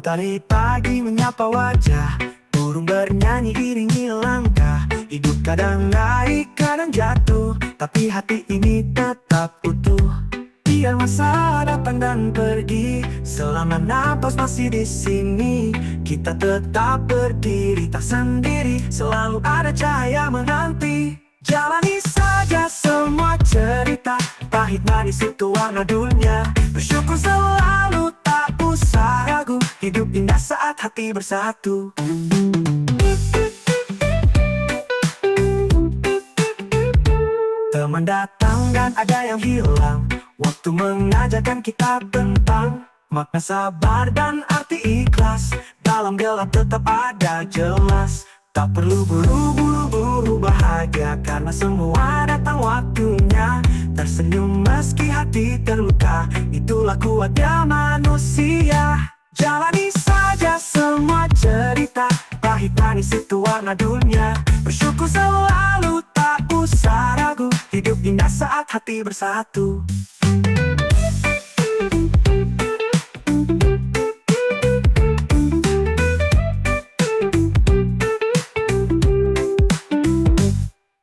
Matahari pagi menyapa wajah, burung bernyanyi iringi langkah. Hidup kadang naik, kadang jatuh, tapi hati ini tetap utuh. Biar masa datang dan pergi, selama napas masih di sini, kita tetap berdiri, tak sendiri, selalu ada cahaya menanti. Jalani saja semua cerita, pahit manis itu warna dunia. Bersyukur selalu, tak usah ragu, hidup indah saat hati bersatu. Teman datang dan ada yang hilang, waktu mengajarkan kita tentang makna sabar dan arti ikhlas. Dalam gelap tetap ada jelas, tak perlu buru-buru bahagia, karena semua datang waktunya. Tersenyum meski hati terluka, itulah kuatnya manusia. Jalani saja semua cerita, pahit manis itu warna dunia. Bersyukur selalu, tak usah ragu, hidup indah saat hati bersatu.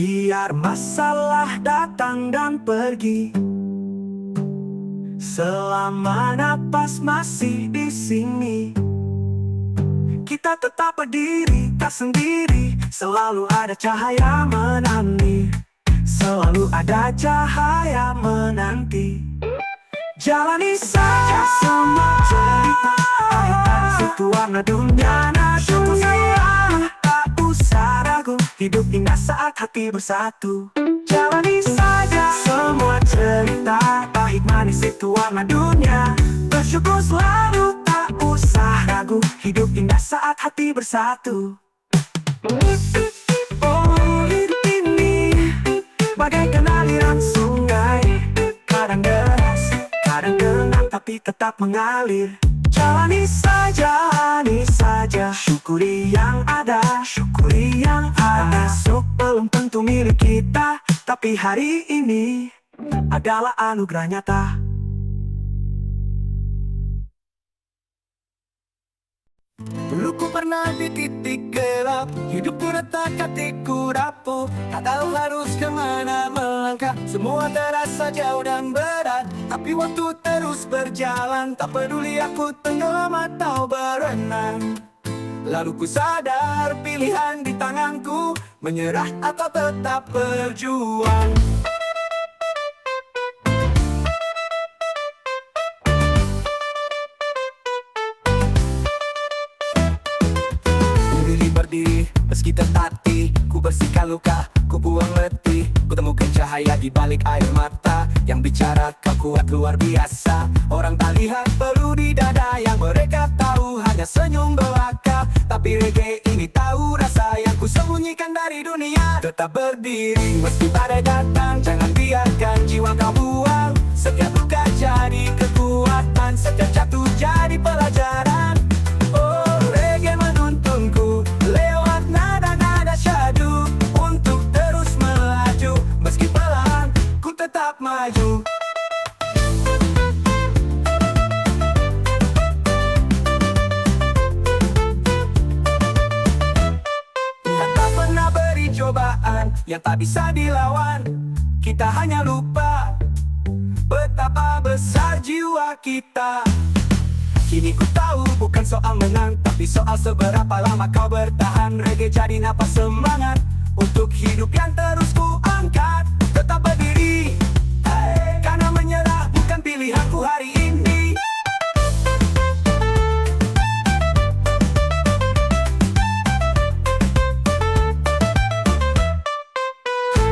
Biar masalah datang dan pergi, selama napas masih di sini, kita tetap berdiri, tak sendiri, selalu ada cahaya menanti. Selalu ada cahaya menanti. Jalani saja semua cerita, pahit manis itu warna dunia. Syukur selalu, tak usah ragu, hidup indah saat hati bersatu. Jalani saja semua cerita, pahit manis itu warna dunia. Bersyukur selalu, tak usah ragu, hidup indah saat hati bersatu. Oh, hidup ini bagaikan aliran sungai, kadang deras, kadang tenang, tapi tetap mengalir. Jalani saja, syukuri yang ada, syukuri yang ada. Esok belum tentu milik kita, tapi hari ini adalah anugerah nyata. Dulu ku pernah di titik gelap, hidupku retak, hatiku rapuh, tak tahu harus kemana melangkah. Semua terasa jauh dan berat, tapi waktu terus berjalan. Tak peduli aku tenggelam atau berenang, lalu ku sadar pilihan di tanganku, menyerah atau tetap berjuang. Berdiri, meski tertatih, ku bersihkan luka, ku buang letih. Ku temukan cahaya di balik air mata, yang bicara kau kuat luar biasa. Orang tak lihat perlu di dada, yang mereka tahu hanya senyum belaka. Tapi reggae ini tahu rasa yang ku sembunyikan dari dunia. Tetap berdiri, meski badai datang, jangan biarkan jiwa kau buang. Setiap luka jadi kekuatan, setiap jatuh jadi pelajaran. Maju. Tuhan tak pernah beri cobaan yang tak bisa dilawan. Kita hanya lupa betapa besar jiwa kita. Kini ku tahu bukan soal menang, tapi soal seberapa lama kau bertahan. Reggae jadi napas semangat untuk hidup yang terus ku angkat. Tetap berdiri, karena menyerah bukan pilihanku hari ini.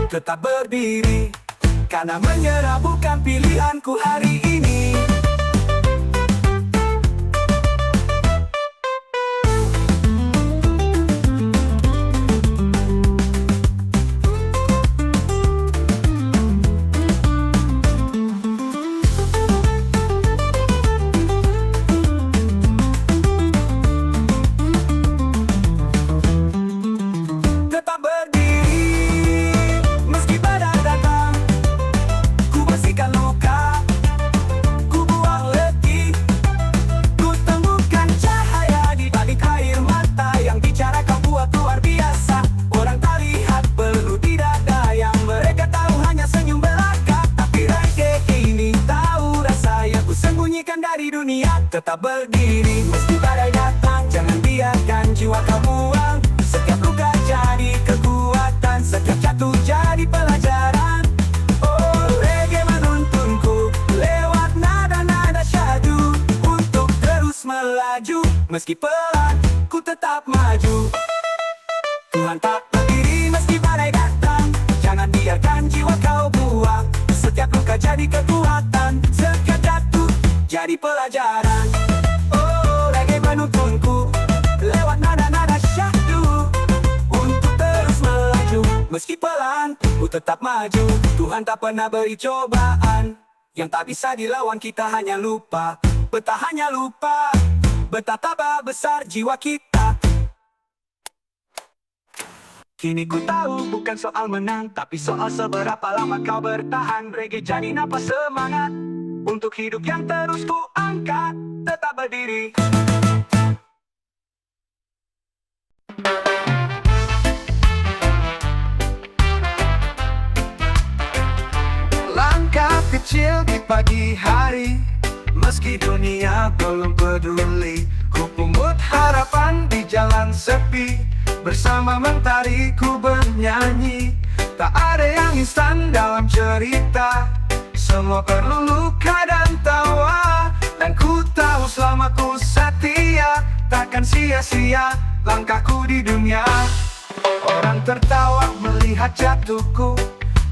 Tetap berdiri, karena menyerah bukan pilihanku hari ini. Ku Meski pelan, ku tetap maju. Tuhan tak berdiri meski badai datang. Jangan biarkan jiwa kau buang. Setiap luka jadi kekuatan, setiap jatuh jadi pelajaran. Oh, reggae penuntunku lewat nada-nada syahdu untuk terus melaju. Meski pelan, ku tetap maju. Tuhan tak pernah beri cobaan yang tak bisa dilawan. Kita hanya lupa, hanya lupa betapa besar jiwa kita. Kini ku tahu bukan soal menang, tapi soal seberapa lama kau bertahan. Reggae jadi napas semangat untuk hidup yang terus ku angkat. Tetap berdiri. Langkah kecil di pagi hari, meski dunia belum peduli. Ku pungut harapan di jalan sepi. Bersama mentari ku bernyanyi. Tak ada yang instan dalam cerita. Semua perlu luka dan tawa. Dan ku tahu selama ku setia, takkan sia-sia langkahku di dunia. Orang tertawa melihat jatuhku,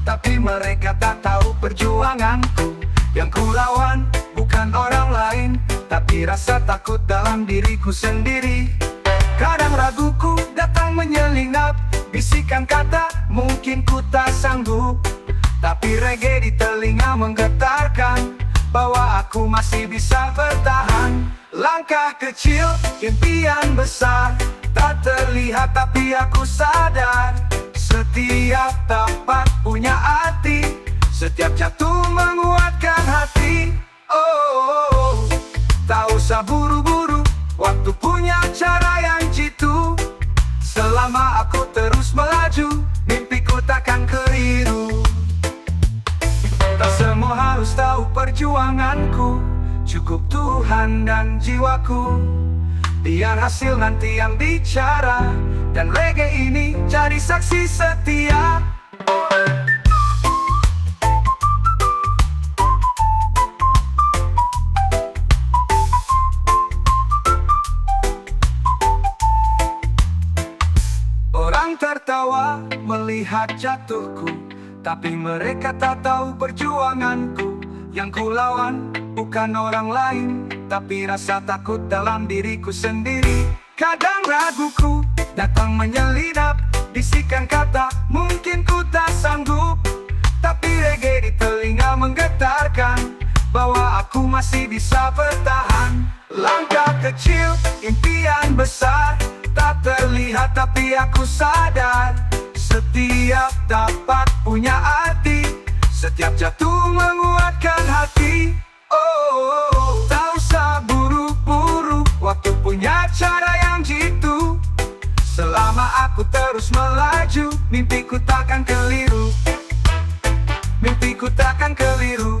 tapi mereka tak tahu perjuanganku. Yang ku lawan bukan orang lain, tapi rasa takut dalam diriku sendiri. Kadang raguku datang menyelinap, bisikan kata mungkin ku tak sanggup. Tapi reggae di telinga menggetarkan bahwa aku masih bisa bertahan. Langkah kecil, impian besar, tak terlihat tapi aku sadar. Setiap tapak punya arti, setiap jatuh menguatkan hati. Oh, tak usah buru-buru, waktu punya cara yang jitu. Selama aku terus melaju, mimpiku takkan keliru. Tak semua harus tahu perjuanganku, cukup Tuhan dan jiwaku. Biar hasil nanti yang bicara, dan reggae ini jadi saksi setia. Orang tertawa melihat jatuhku, tapi mereka tak tahu perjuanganku. Yang ku lawan bukan orang lain, tapi rasa takut dalam diriku sendiri. Kadang raguku datang menyelinap, bisikan kata mungkin ku tak sanggup. Tapi reggae di telinga menggetarkan bahwa aku masih bisa bertahan. Langkah kecil, impian besar, tak terlihat tapi aku sadar. Setiap tapak punya arti, setiap jatuh menguatkan hati. Oh, tak usah buru-buru, waktu punya cara yang jitu. Selama aku terus melaju, mimpiku takkan keliru. Mimpiku takkan keliru.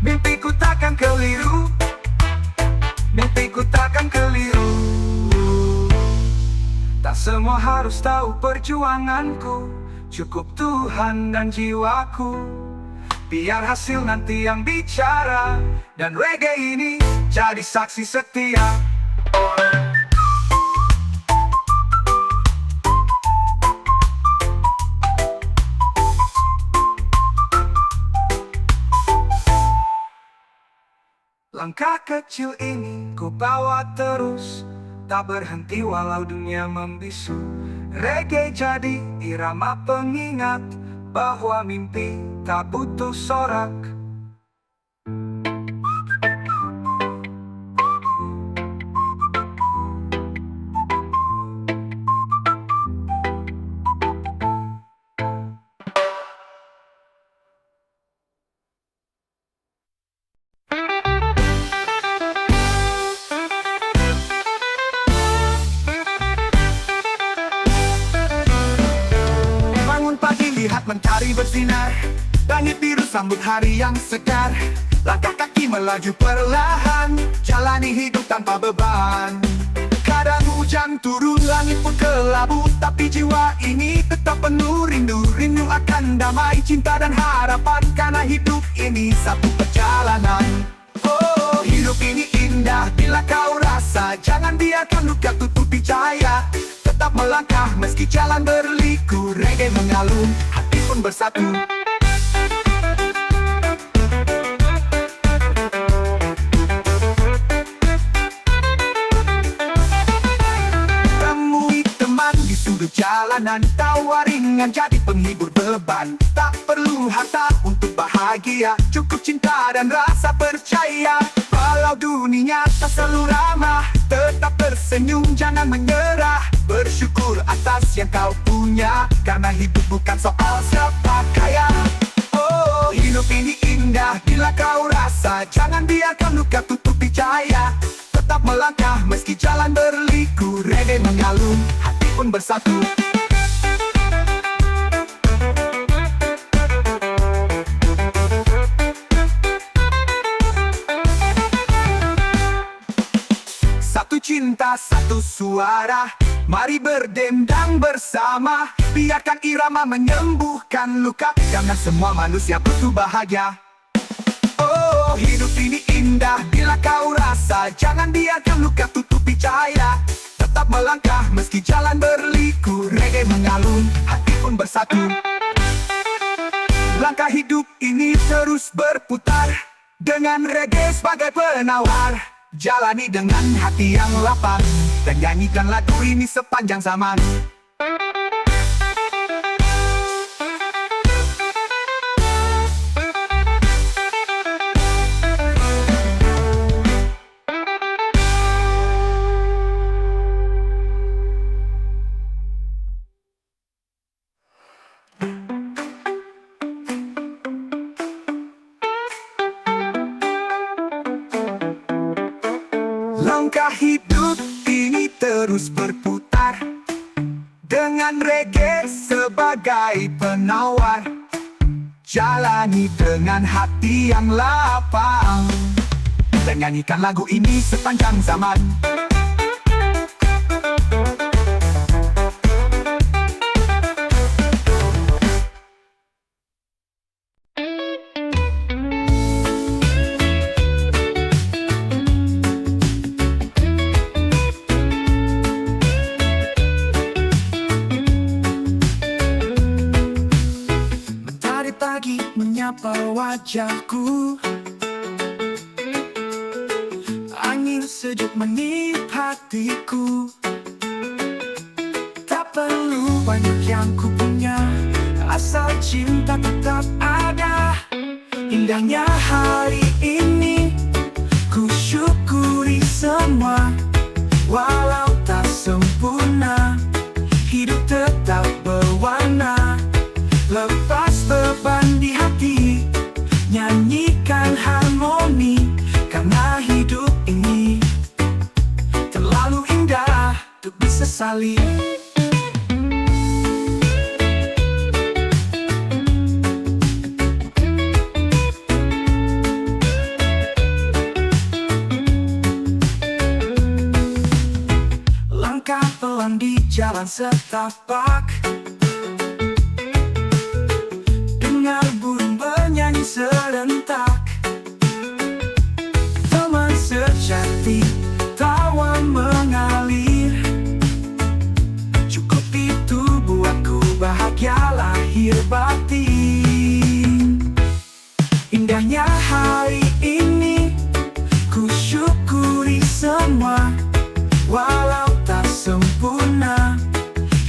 Mimpiku takkan keliru. Mimpiku takkan keliru. Tak semua harus tahu perjuanganku, cukup Tuhan dan jiwaku. Biar hasil nanti yang bicara, dan reggae ini jadi saksi setia. Langkah kecil ini ku bawa terus, tak berhenti walau dunia membisu. Reggae jadi irama pengingat bahwa mimpi tak butuh sorak. Mentari bersinar, langit biru sambut hari yang segar. Langkah kaki melaju perlahan, jalani hidup tanpa beban. Kadang hujan turun, langit pun kelabu, tapi jiwa ini tetap penuh rindu. Rindu akan damai, cinta dan harapan, karena hidup ini satu perjalanan. Oh, hidup ini indah. indah bila kau rasa. Jangan biarkan luka tutupi cahaya. Tetap melangkah meski jalan berliku. Reggae mengalun, hati pun bersatu. Temui teman di sudut jalanan, tawa ringan jadi penghibur beban. Tak perlu harta untuk bahagia, cukup cinta dan rasa percaya. Walau dunia tak selalu ramah, tetap tersenyum, jangan menyerah. Bersyukur atas yang kau punya, karena hidup bukan soal siapa kaya. Oh, hidup ini indah bila kau rasa. Jangan biarkan luka tutupi cahaya. Tetap melangkah meski jalan berliku. Reggae mengalun, hati pun bersatu. Satu cinta, satu suara, mari berdendang bersama. Biarkan irama menyembuhkan luka, karena semua manusia butuh bahagia. Oh, hidup ini indah bila kau rasa. Jangan biarkan luka tutupi cahaya. Tetap melangkah meski jalan berliku. Reggae mengalun, hati pun bersatu. Langkah hidup ini terus berputar, dengan reggae sebagai penawar. Jalani dengan hati yang lapang, dan nyanyikan lagu ini sepanjang zaman. Langkah hidup ini terus berputar, dengan reggae sebagai penawar. Jalani dengan hati yang lapang, dan nyanyikan lagu ini sepanjang zaman. Pagi menyapa wajahku, angin sejuk meniup hatiku. Tak perlu banyak yang ku punya, asal cinta tetap ada. Indahnya hari ini, ku syukuri semua. Walau tak sempurna, hidup tetap berwarna. Lepas beban di hati, nyanyikan harmoni, karena hidup ini terlalu indah untuk disesali. Langkah pelan di jalan setapak, burung bernyanyi serentak. Teman sejati, tawa mengalir. Cukup itu buatku bahagia lahir batin. Indahnya hari ini, ku syukuri semua. Walau tak sempurna,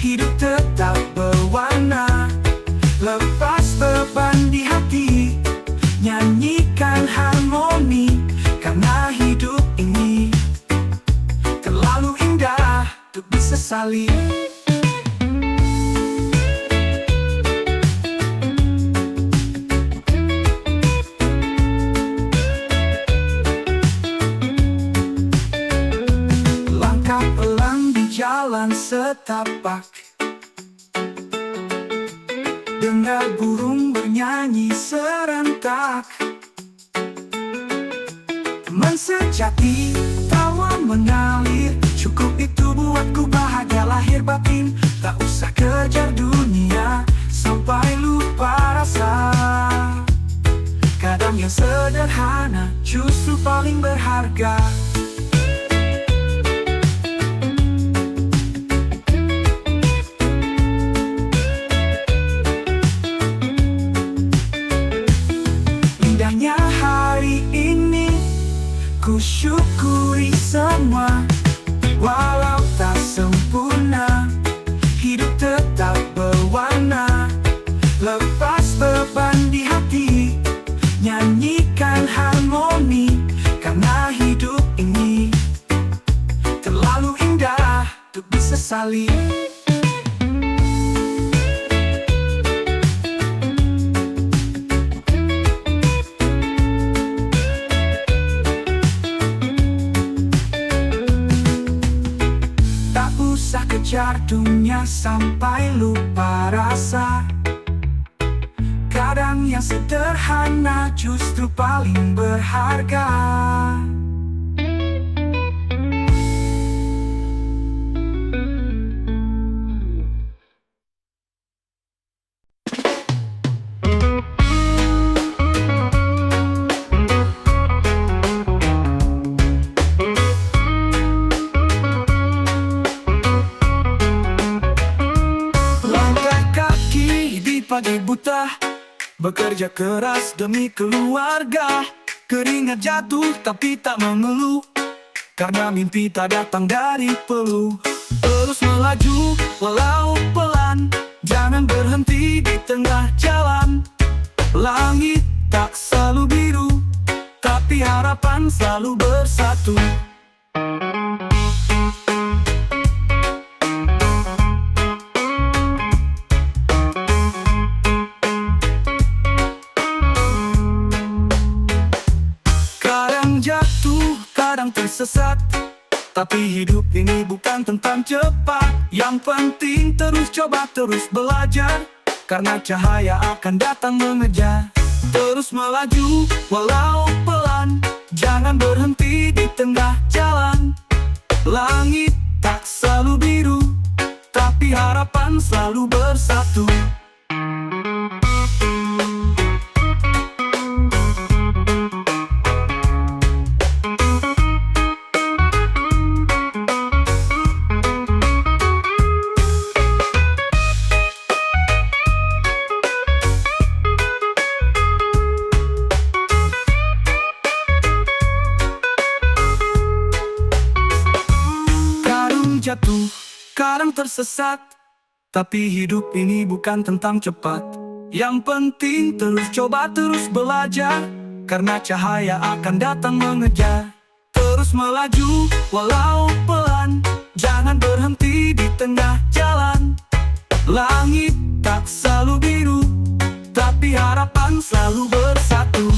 hidup tetap berwarna. Lepas beban di hati, nyanyikan harmoni, karena hidup ini terlalu indah untuk disesali. Langkah pelan di jalan setapak, dengar burung bernyanyi serentak. Teman sejati, tawa mengalir. Cukup itu buatku bahagia lahir batin. Tak usah kejar dunia sampai lupa rasa. Kadang yang sederhana justru paling berharga. tak berwarna. Lepas beban di hati, nyanyikan harmoni, karena hidup ini terlalu indah untuk disesali. Tak usah kejar dunia sampai lupa rasa. Kadang yang sederhana justru paling berharga. Langkah kaki di pagi buta, bekerja keras demi keluarga. Keringat jatuh tapi tak mengeluh, karena mimpi tak datang dari peluh. Terus melaju walau pelan, jangan berhenti di tengah jalan. Langit tak selalu biru, tapi harapan selalu bersatu. Jatuh, kadang tersesat, tapi hidup ini bukan tentang cepat. Yang penting terus coba, terus belajar, karena cahaya akan datang mengejar. Terus melaju walau pelan, jangan berhenti di tengah jalan. Langit tak selalu biru, tapi harapan selalu bersatu. Jatuh, kadang tersesat, tapi hidup ini bukan tentang cepat. Yang penting terus coba, terus belajar, karena cahaya akan datang mengejar. Terus melaju walau pelan, jangan berhenti di tengah jalan. Langit tak selalu biru, tapi harapan selalu bersatu.